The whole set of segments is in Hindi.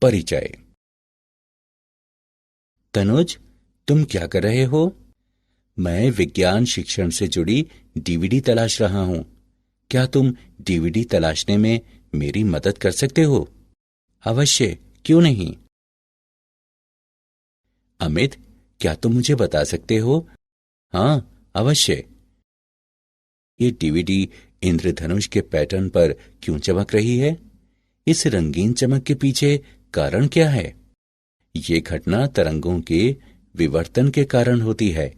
परिचय। तनुज, तुम क्या कर रहे हो? मैं विज्ञान शिक्षण से जुड़ी डीवीडी तलाश रहा हूं। क्या तुम डीवीडी तलाशने में मेरी मदद कर सकते हो? अवश्य, क्यों नहीं। अमित, क्या तुम मुझे बता सकते हो? हाँ, अवश्य। ये डीवीडी इंद्रधनुष के पैटर्न पर क्यों चमक रही है? इस रंगीन चमक के पीछे कारण क्या है? ये घटना तरंगों के विवर्तन के कारण होती है।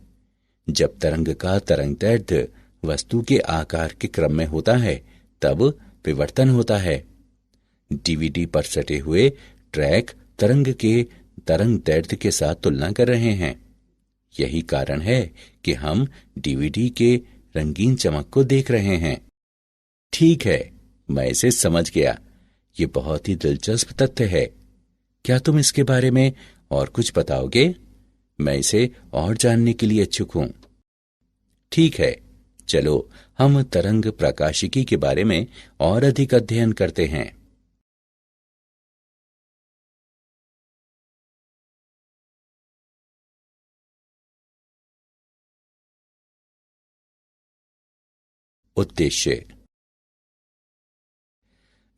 जब तरंग का तरंगदैर्ध्य वस्तु के आकार के क्रम में होता है, तब विवर्तन होता है। डीवीडी पर सटे हुए ट्रैक तरंग के तरंगदैर्ध्य के साथ तुलना कर रहे हैं। यही कारण है कि हम डीवीडी के रंगीन चमक को देख रहे हैं। ठीक है, मैं इसे समझ गया। ये बहुत ही दिलचस्प तथ्य है। क्या तुम इसके बारे में और कुछ बताओगे? मैं इसे और जानने के लिए इच्छुक हूं। ठीक है, चलो हम तरंग प्रकाशिकी के बारे में और अधिक अध्ययन करते हैं। उद्देश्य।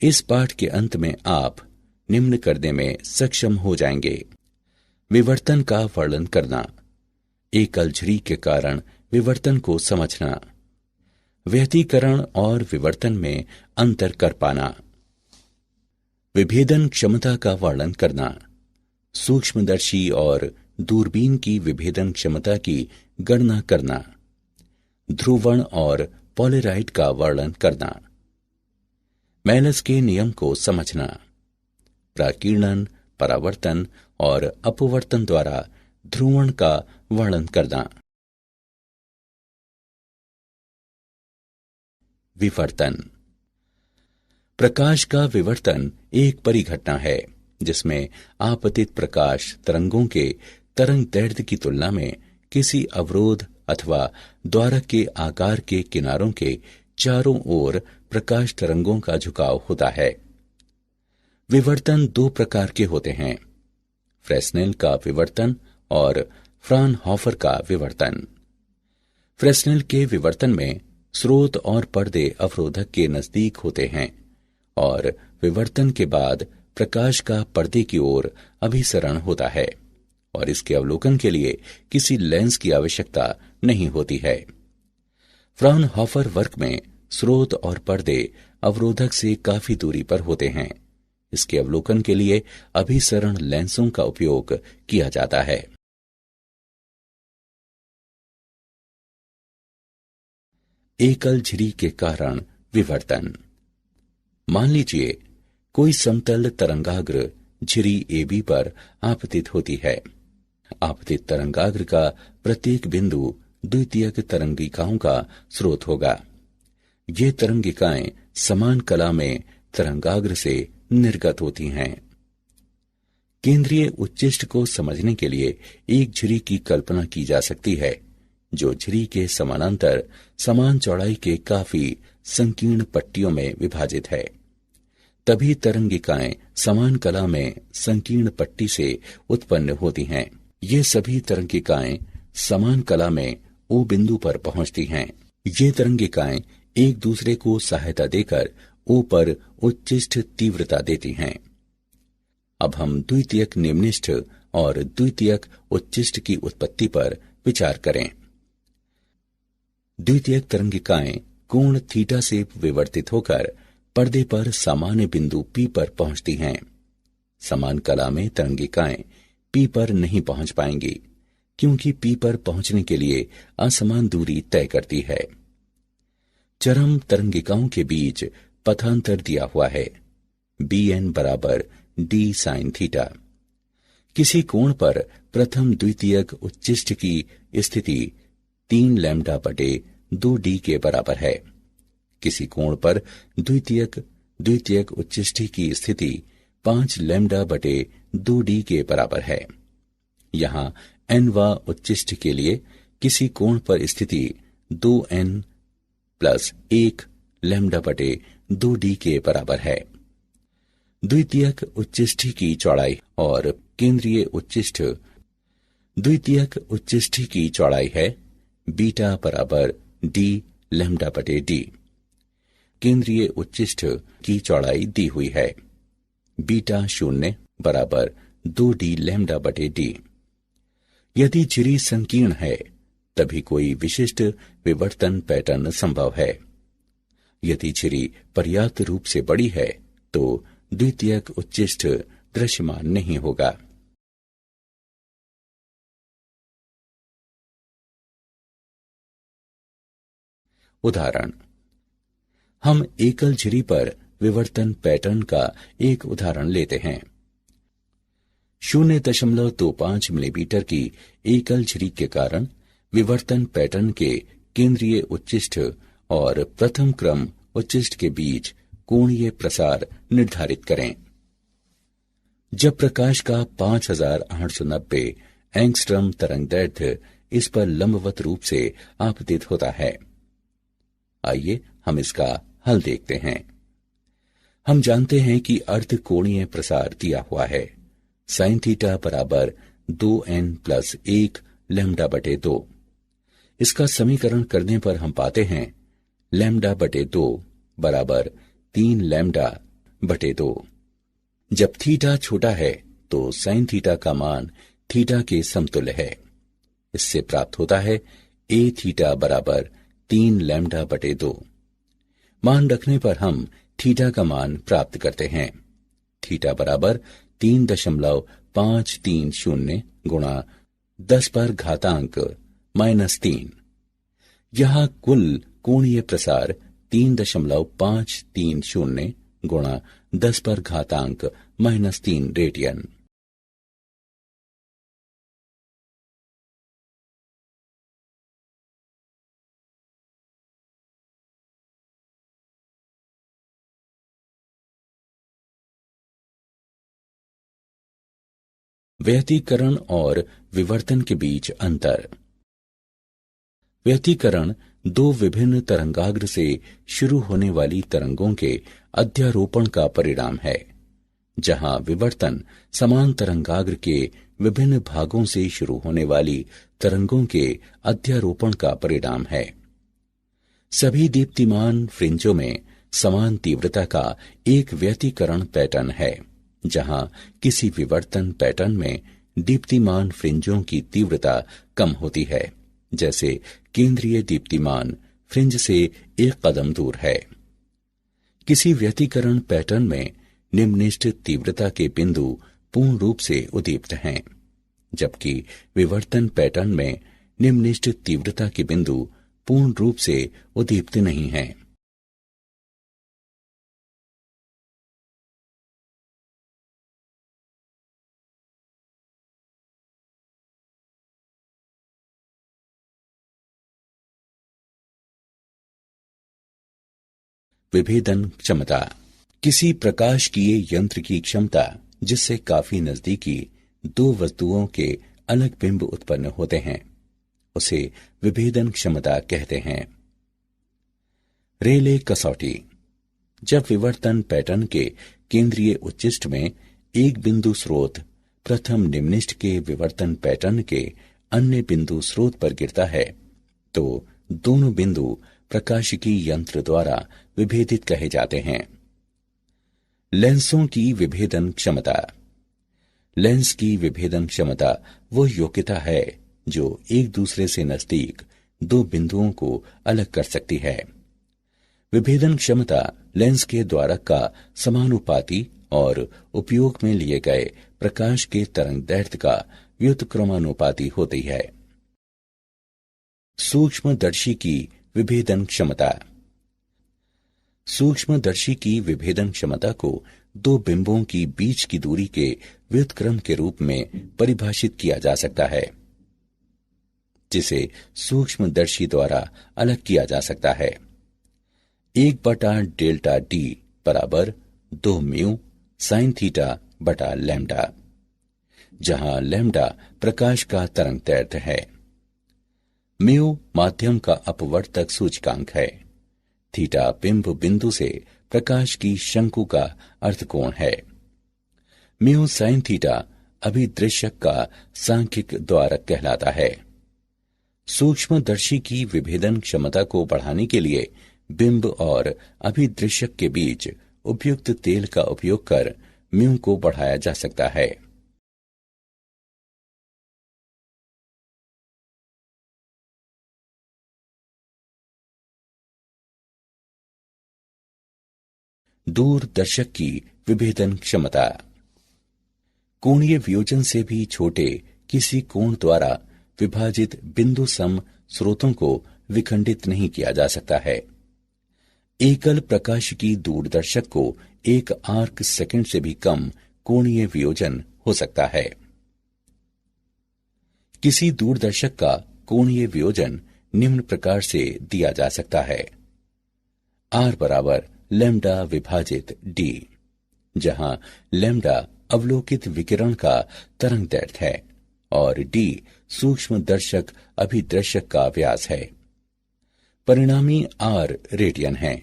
इस पाठ के अंत में आप निम्न करने में सक्षम हो जाएंगे। विवर्तन का वर्णन करना, एकल झिरी के कारण विवर्तन को समझना, व्यतिकरण और विवर्तन में अंतर कर पाना, विभेदन क्षमता का वर्णन करना, सूक्ष्मदर्शी और दूरबीन की विभेदन क्षमता की गणना करना, ध्रुवण और पॉलराइड का वर्णन करना, मेलस के नियम को समझना, प्राकीर्णन, परावर्तन और अपवर्तन द्वारा ध्रुवण का वर्णन करना। विवर्तन। प्रकाश का विवर्तन एक परिघटना है जिसमें आपतित प्रकाश तरंगों के तरंगदैर्ध्य की तुलना में किसी अवरोध अथवा द्वारक के आकार के किनारों के चारों ओर प्रकाश तरंगों का झुकाव होता है। विवर्तन दो प्रकार के होते हैं, फ्रेस्नेल का विवर्तन और फ्राउनहोफर का विवर्तन। फ्रेस्नेल के विवर्तन में स्रोत और पर्दे अवरोधक के नजदीक होते हैं और विवर्तन के बाद प्रकाश का पर्दे की ओर अभिसरण होता है और इसके अवलोकन के लिए किसी लेंस की आवश्यकता नहीं होती है। फ्राउनहोफर वर्क में स्रोत और पर्दे अवरोधक से काफी दूरी पर होते हैं। इसके अवलोकन के लिए अभिसरण लेंसों का उपयोग किया जाता है। एकल झिरी के कारण विवर्तन। मान लीजिए कोई समतल तरंगाग्र झिरी AB पर आपतित होती है। आपतित तरंगाग्र का प्रत्येक बिंदु द्वितीयक तरंगिकाओं का स्रोत होगा। ये तरंगिकाएं समान कला में तरंगाग्र से निर्गत होती हैं। केंद्रीय उच्चिष्ट को समझने के लिए एक झिरी की कल्पना की जा सकती है जो झिरी के समानांतर समान चौड़ाई के काफी संकीर्ण पट्टियों में विभाजित है। तभी तरंगिकाएं समान कला में संकीर्ण पट्टी से उत्पन्न होती हैं। ये सभी तरंगिकाएं समान कला में O बिंदु पर पहुंचती हैं। ये तरंगिकाएं एक दूसरे को सहायता देकर O पर उच्चिष्ट तीव्रता देती हैं। अब हम द्वितीयक निम्निष्ठ और द्वितीयक उच्चिष्ट की उत्पत्ति पर विचार करें। द्वितीयक तरंगिकाएं कोण थीटा से विवर्तित होकर पर्दे पर सामान्य बिंदु P पर पहुंचती हैं। समान कला में तरंगिकाएं P पर नहीं पहुंच पाएंगी क्योंकि P पर पहुंचने के लिए असमान दूरी तय करती है। चरम तरंगिकाओं के बीच पथांतर दिया हुआ है, Bn बराबर D sin थीटा। किसी कोण पर प्रथम द्वितीयक उच्चिष्ट की स्थिति 3 लैम्डा बटे 2D के बराबर है। किसी कोण पर द्वितीयक उच्चिष्टि की स्थिति 5 लैम्डा बटे 2D के बराबर है। यहां nवा उच्चिष्ट के लिए किसी कोण पर स्थिति 2n + 1 लैम्डा बटे 2D के बराबर है। द्वितीयक उच्चिष्टि की चौड़ाई और केंद्रीय उच्चिष्ट द्वितीयक उच्चिष्टि की चौड़ाई है बीटा बराबर डी लैम्डा बटे डी। केंद्रीय उच्चिष्ट की चौड़ाई दी हुई है बीटा 0 बराबर 2d लैम्डा बटे डी। यदि झिरी संकीर्ण है तभी कोई विशिष्ट विवर्तन पैटर्न संभव है। यदि झिरी पर्याप्त रूप से बड़ी है तो द्वितीयक उच्चिष्ट दृश्यमान नहीं होगा। उदाहरण, हम एकल झिरी पर विवर्तन पैटर्न का एक उदाहरण लेते हैं। 0.25 मिलीमीटर की एकल झिरी के कारण विवर्तन पैटर्न के केंद्रीय उच्चिष्ट और प्रथम क्रम उच्चिष्ट के बीच कोणीय प्रसार निर्धारित करें। जब प्रकाश का 5890 एंगस्ट्रम तरंगदैर्घ्य इस पर लंबवत रूप से आपतित होता है। आइए हम इसका हल देखते हैं। हम जानते हैं कि अर्ध कोणीय प्रसार दिया हुआ है sin थीटा बराबर 2n+1 लैम्डा बटे 2। इसका समीकरण करने पर हम पाते हैं लैम्डा बटे 2 बराबर 3 लैम्डा बटे 2। जब थीटा छोटा है तो sin थीटा का मान थीटा के समतुल्य है। इससे प्राप्त होता है a थीटा बराबर 3 लैम्डा बटे 2। मान रखने पर हम थीटा का मान प्राप्त करते हैं। थीटा बराबर 3.530 गुणा 10⁻³ यहाँ कुल कोणीय प्रसार 3.530 गुणा 10⁻³ रेडियन। व्यतिकरण और विवर्तन के बीच अंतर। व्यतिकरण दो विभिन्न तरंगाग्र से शुरू होने वाली तरंगों के अध्यारोपण का परिणाम है, जहां विवर्तन समान तरंगाग्र के विभिन्न भागों से शुरू होने वाली तरंगों के अध्यारोपण का परिणाम है। सभी दीप्तिमान फ्रिंजों में समान तीव्रता का एक व्यतिकरण पैटर्न है, जहां किसी विवर्तन पैटर्न में दीप्तिमान फ्रिंजों की तीव्रता कम होती है, जैसे केंद्रीय दीप्तिमान फ्रिंज से एक कदम दूर है। किसी व्यतिकरण पैटर्न में निम्ननिष्ठ तीव्रता के बिंदु पूर्ण रूप से उद्दीप्त हैं, जबकि विवर्तन पैटर्न में निम्ननिष्ठ तीव्रता के बिंदु पूर्ण रूप से उद्दीप्त नहीं हैं। विभेदन क्षमता। किसी प्रकाशकीय यंत्र की क्षमता जिससे काफी नजदीकी दो वस्तुओं के अलग बिंब उत्पन्न होते हैं, उसे विभेदन क्षमता कहते हैं। रेले कसौटी। जब विवर्तन पैटर्न के केंद्रीय उच्चिष्ट में एक बिंदु स्रोत प्रथम निम्निष्ठ के विवर्तन पैटर्न के अन्य बिंदु स्रोत पर गिरता है, तो दोनों बिंदु प्रकाशिकी यंत्र द्वारा विभेदित कहे जाते हैं। लेंसों की विभेदन क्षमता। लेंस की विभेदन क्षमता वो योग्यता है जो एक दूसरे से नजदीक दो बिंदुओं को अलग कर सकती है। विभेदन क्षमता लेंस के द्वारक का समानुपाती और उपयोग में लिए गए प्रकाश के तरंगदैर्घ्य का व्युत्क्रमानुपाती होती है। सूक्ष्मदर्शी की विभेदन क्षमता। सूक्ष्मदर्शी की विभेदन क्षमता को दो बिंबों की बीच की दूरी के व्युत्क्रम के रूप में परिभाषित किया जा सकता है, जिसे सूक्ष्मदर्शी द्वारा अलग किया जा सकता है। 1/Δd बराबर 2 म्यू sin थीटा बटा लैम्डा, जहां लैम्डा प्रकाश का तरंगदैर्घ्य है। म्यू माध्यम का अपवर्तक सूचकांक है। थीटा बिंब बिंदु से प्रकाश की शंकु का अर्थकोण है। म्यू साइन थीटा अभिदृश्यक का सांख्यिक द्वारक कहलाता है। सूक्ष्मदर्शी की विभेदन क्षमता को बढ़ाने के लिए बिंब और अभिदृश्यक के बीच उपयुक्त तेल का उपयोग कर म्यू को बढ़ाया जा सकता है। दूरदर्शक की विभेदन क्षमता। कोणीय वियोजन से भी छोटे किसी कोण द्वारा विभाजित बिंदु सम स्रोतों को विखंडित नहीं किया जा सकता है। एकल प्रकाश की दूरदर्शक को 1 आर्क सेकंड से भी कम कोणीय वियोजन हो सकता है। किसी दूरदर्शक का कोणीय वियोजन निम्न प्रकार से दिया जा सकता है। R बराबर लैम्डा विभाजित d, जहां लैम्डा अवलोकित विकिरण का तरंग दैर्ध्य है और d सूक्ष्मदर्शक अभिदृश्यक का व्यास है। परिणामी R रेडियन है।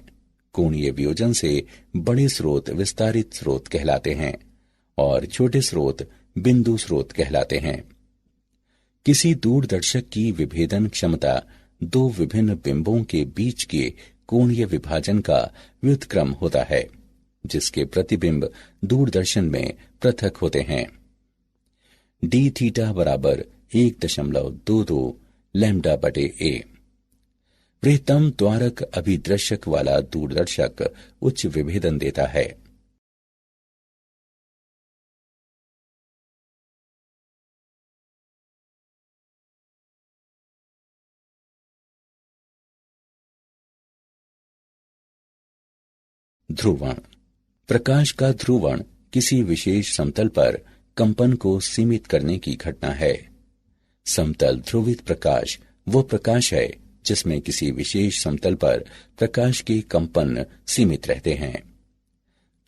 कोणीय वियोजन से बड़े स्रोत विस्तारित स्रोत कहलाते हैं और छोटे स्रोत बिंदु स्रोत कहलाते हैं। किसी दूरदर्शक की विभेदन क्षमता दो विभिन्न बिंबों के बीच के कोणीय विभाजन का व्युत्क्रम होता है, जिसके प्रतिबिंब दूरदर्शन में पृथक होते हैं। d थीटा बराबर 1.22 लैम्डा बटे a। वृहत्तम द्वारक अभिदृश्यक वाला दूरदर्शक उच्च विभेदन देता है। ध्रुवण। प्रकाश का ध्रुवण किसी विशेष समतल पर कंपन को सीमित करने की घटना है। समतल ध्रुवित प्रकाश वो प्रकाश है जिसमें किसी विशेष समतल पर प्रकाश के कंपन सीमित रहते हैं।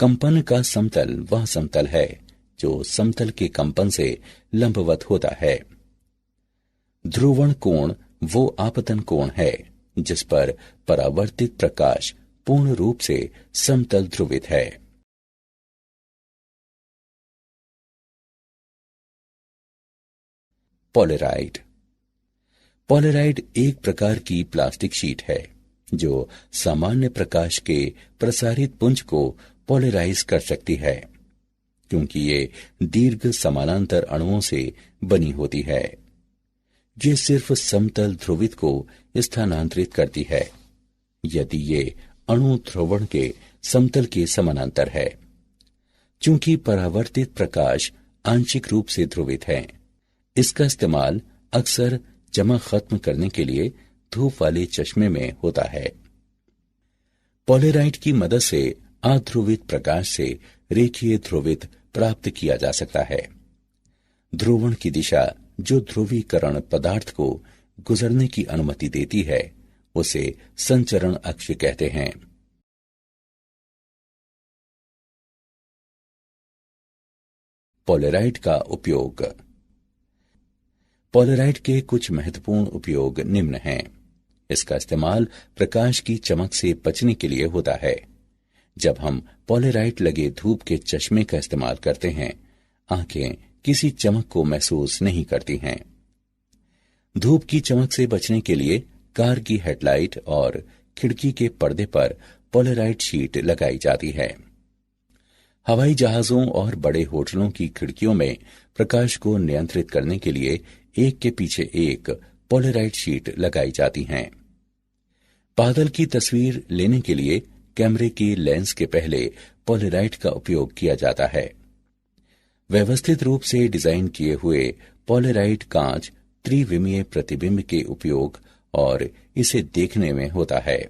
कंपन का समतल वह समतल है जो समतल के कंपन से लंबवत होता है। ध्रुवण कोण वो आपतन कोण है जिस पर परावर्तित प्रकाश पूर्ण रूप से समतल ध्रुवित है। पोलेराइड। पोलेराइड एक प्रकार की प्लास्टिक शीट है जो सामान्य प्रकाश के प्रसारित पुंज को पोलराइज कर सकती है, क्योंकि ये दीर्घ समानांतर अणुओं से बनी होती है। ये सिर्फ समतल ध्रुवित को स्थानांतरित करती है यदि ये अणु ध्रुवण के समतल के समानांतर है। चूंकि परावर्तित प्रकाश आंशिक रूप से ध्रुवित है, इसका इस्तेमाल अक्सर चमक खत्म करने के लिए धूप वाले चश्मे में होता है। पोलेराइड की मदद से अध्रुवित प्रकाश से रेखीय ध्रुवित प्राप्त किया जा सकता है। ध्रुवण की दिशा जो ध्रुवीकरण पदार्थ को गुजरने की अनुमति देती है उसे संचरण अक्ष कहते हैं। पोलेराइड का उपयोग। पोलेराइड के कुछ महत्वपूर्ण उपयोग निम्न हैं। इसका इस्तेमाल प्रकाश की चमक से बचने के लिए होता है। जब हम पोलेराइड लगे धूप के चश्मे का इस्तेमाल करते हैं, आंखें किसी चमक को महसूस नहीं करती हैं। धूप की चमक से बचने के लिए कार की हेडलाइट और खिड़की के पर्दे पर पोलेराइड शीट लगाई जाती है। हवाई जहाजों और बड़े होटलों की खिड़कियों में प्रकाश को नियंत्रित करने के लिए एक के पीछे एक पोलेराइड शीट लगाई जाती हैं। बादल की तस्वीर लेने के लिए कैमरे के लेंस के पहले पोलेराइड का उपयोग किया जाता है। व्यवस्थित रूप से डिजाइन किए हुए पोलेराइड कांच त्रिविमीय प्रतिबिंब के उपयोग और इसे देखने में होता है।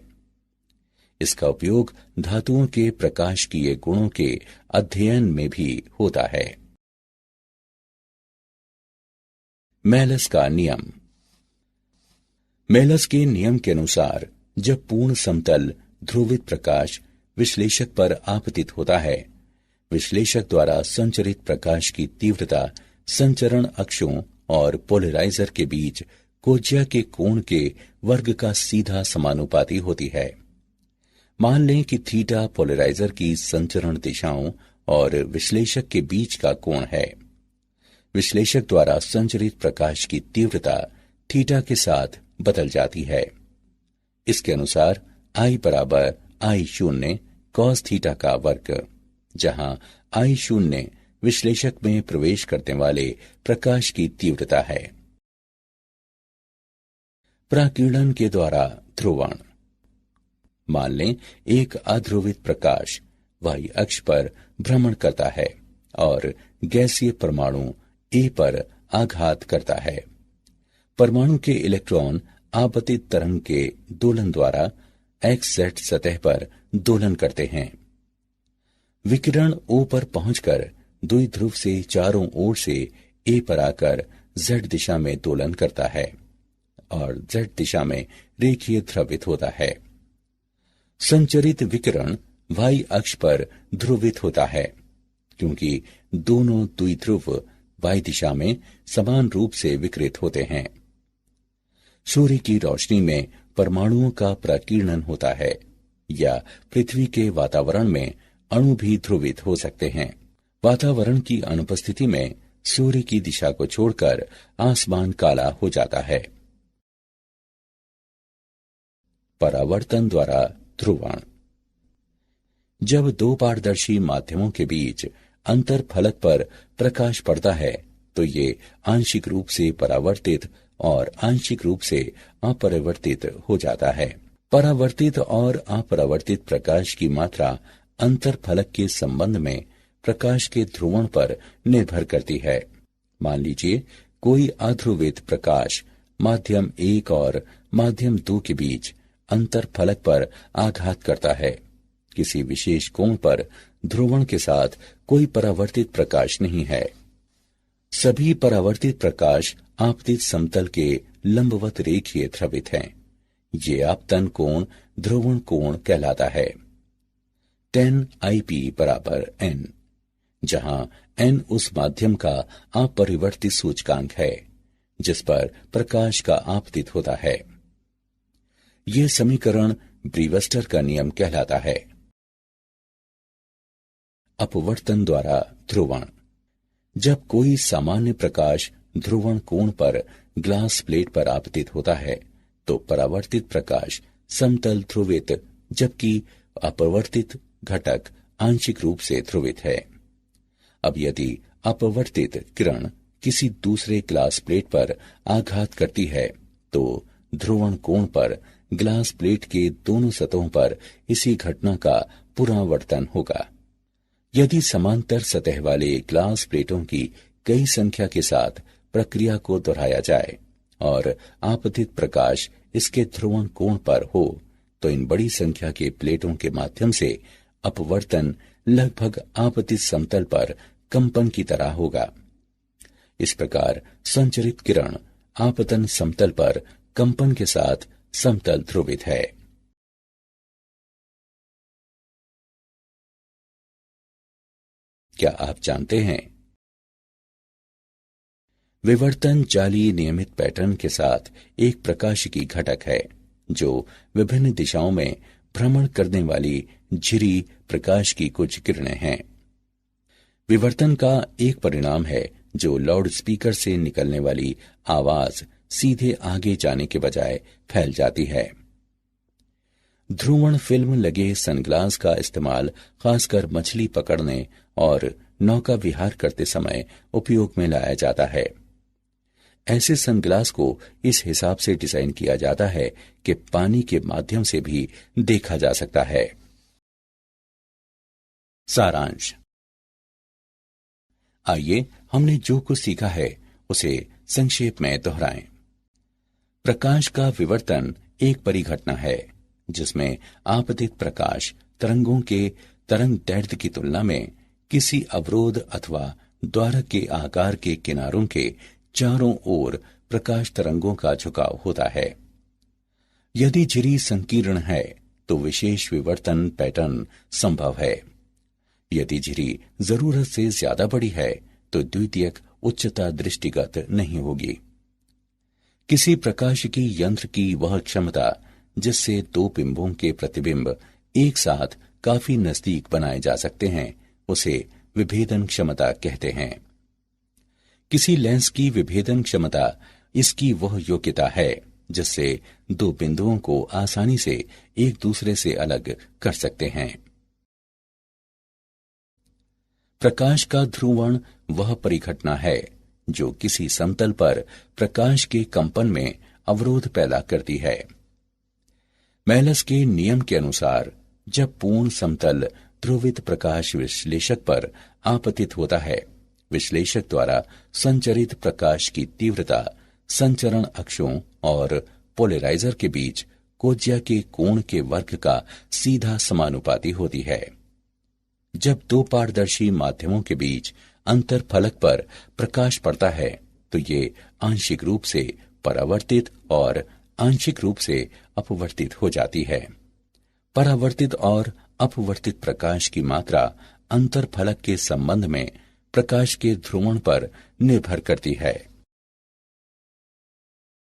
इसका उपयोग धातुओं के प्रकाशकीय गुणों के अध्ययन में भी होता है। मेलस का नियम। मेलस के नियम के अनुसार जब पूर्ण समतल ध्रुवित प्रकाश विश्लेषक पर आपतित होता है, विश्लेषक द्वारा संचरित प्रकाश की तीव्रता संचरण अक्षों और पोलराइजर के बीच कोज्या के कोण के वर्ग का सीधा समानुपाती होती है। मान लें कि थीटा पोलराइजर की संचरण दिशाओं और विश्लेषक के बीच का कोण है। विश्लेषक द्वारा संचरित प्रकाश की तीव्रता थीटा के साथ बदल जाती है। इसके अनुसार I बराबर I शून्य कॉस थीटा का वर्ग, जहां I शून्य विश्लेषक में प्रवेश करने वाले प्रकाश की तीव्रता है। प्रकीर्णन के द्वारा ध्रुवण। मान लें एक अध्रुवित प्रकाश y अक्ष पर भ्रमण करता है और गैसीय परमाणु A पर आघात करता है। परमाणु के इलेक्ट्रॉन आपतित तरंग के दोलन द्वारा XZ सतह पर दोलन करते हैं। विकिरण O पर पहुंचकर द्विध्रुव से चारों ओर से A पर आकर Z दिशा में दोलन करता है और Z दिशा में रेखीय ध्रुवित होता है। संचरित विकिरण Y अक्ष पर ध्रुवित होता है, क्योंकि दोनों द्विध्रुव Y दिशा में समान रूप से विकिरित होते हैं। सूर्य की रोशनी में परमाणुओं का प्रकीर्णन होता है, या पृथ्वी के वातावरण में अणु भी ध्रुवित हो सकते हैं। वातावरण की अनुपस्थिति में सूर्य की दिशा को छोड़कर आसमान काला हो जाता है। परावर्तन द्वारा ध्रुवण। जब दो पारदर्शी माध्यमों के बीच अंतर फलक पर प्रकाश पड़ता है तो ये आंशिक रूप से परावर्तित और आंशिक रूप से अपरिवर्तित हो जाता है। परावर्तित और अपरावर्तित प्रकाश की मात्रा अंतर फलक के संबंध में प्रकाश के ध्रुवण पर निर्भर करती है। मान लीजिए कोई अध्रुवित प्रकाश माध्यम 1 और माध्यम 2 के बीच अंतर फलक पर आघात करता है। किसी विशेष कोण पर ध्रुवण के साथ कोई परावर्तित प्रकाश नहीं है। सभी परावर्तित प्रकाश आपतित समतल के लंबवत रेखीय ध्रुवित हैं। ये आपतन कोण ध्रुवण कोण कहलाता है। tan IP बराबर n, जहां n उस माध्यम का अपरिवर्तित सूचकांक है जिस पर प्रकाश का आपतित होता है। यह समीकरण ब्रीवस्टर का नियम कहलाता है। अपवर्तन द्वारा ध्रुवण। जब कोई सामान्य प्रकाश ध्रुवण कोण पर ग्लास प्लेट पर आपतित होता है तो परावर्तित प्रकाश समतल ध्रुवित, जबकि अपवर्तित घटक आंशिक रूप से ध्रुवित है। अब यदि अपवर्तित किरण किसी दूसरे ग्लास प्लेट पर आघात करती है तो ध्रुवण कोण पर ग्लास प्लेट के दोनों सतहों पर इसी घटना का पुनरावर्तन होगा। यदि समांतर सतह वाले ग्लास प्लेटों की कई संख्या के साथ प्रक्रिया को दोहराया जाए और आपतित प्रकाश इसके ध्रुवण कोण पर हो तो इन बड़ी संख्या के प्लेटों के माध्यम से अपवर्तन लगभग आपतित समतल पर कंपन की तरह होगा। इस प्रकार संचरित किरण आपतन समतल पर कंपन के साथ समतल ध्रुवित है। क्या आप जानते हैं विवर्तन जाली नियमित पैटर्न के साथ एक प्रकाशिकी घटक है जो विभिन्न दिशाओं में भ्रमण करने वाली झिरी प्रकाश की कुछ किरणें हैं। विवर्तन का एक परिणाम है जो लाउड स्पीकर से निकलने वाली आवाज सीधे आगे जाने के बजाय फैल जाती है। ध्रुवण फिल्म लगे सनग्लास का इस्तेमाल खासकर मछली पकड़ने और नौका विहार करते समय उपयोग में लाया जाता है। ऐसे सनग्लास को इस हिसाब से डिजाइन किया जाता है कि पानी के माध्यम से भी देखा जा सकता है। सारांश। आइए हमने जो कुछ सीखा है उसे संक्षेप में दोहराएं। प्रकाश का विवर्तन एक परिघटना है जिसमें आपतित प्रकाश तरंगों के तरंग दैर्ध्य की तुलना में किसी अवरोध अथवा द्वारक के आकार के किनारों के चारों ओर प्रकाश तरंगों का झुकाव होता है। यदि झिरी संकीर्ण है तो विशेष विवर्तन पैटर्न संभव है। यदि झिरी जरूरत से ज्यादा बड़ी है तो द्वितीयक उच्चता दृष्टिगत नहीं होगी। किसी प्रकाशिकी यंत्र की वह क्षमता जिससे दो बिंबों के प्रतिबिंब एक साथ काफी नजदीक बनाए जा सकते हैं उसे विभेदन क्षमता कहते हैं। किसी लेंस की विभेदन क्षमता इसकी वह योग्यता है जिससे दो बिंदुओं को आसानी से एक दूसरे से अलग कर सकते हैं। प्रकाश का ध्रुवण वह परिघटना है जो किसी समतल पर प्रकाश के कंपन में अवरोध पैदा करती है। मेलस के नियम के अनुसार जब पूर्ण समतल ध्रुवित प्रकाश विश्लेषक पर आपतित होता है, विश्लेषक द्वारा संचरित प्रकाश की तीव्रता संचरण अक्षों और पोलराइजर के बीच कोज्या के कोण के वर्ग का सीधा समानुपाती होती है। जब दो पारदर्शी माध्यमों के बीच अंतर फलक पर प्रकाश पड़ता है तो ये आंशिक रूप से परावर्तित और आंशिक रूप से अपवर्तित हो जाती है। परावर्तित और अपवर्तित प्रकाश की मात्रा अंतर फलक के संबंध में प्रकाश के ध्रुवण पर निर्भर करती है।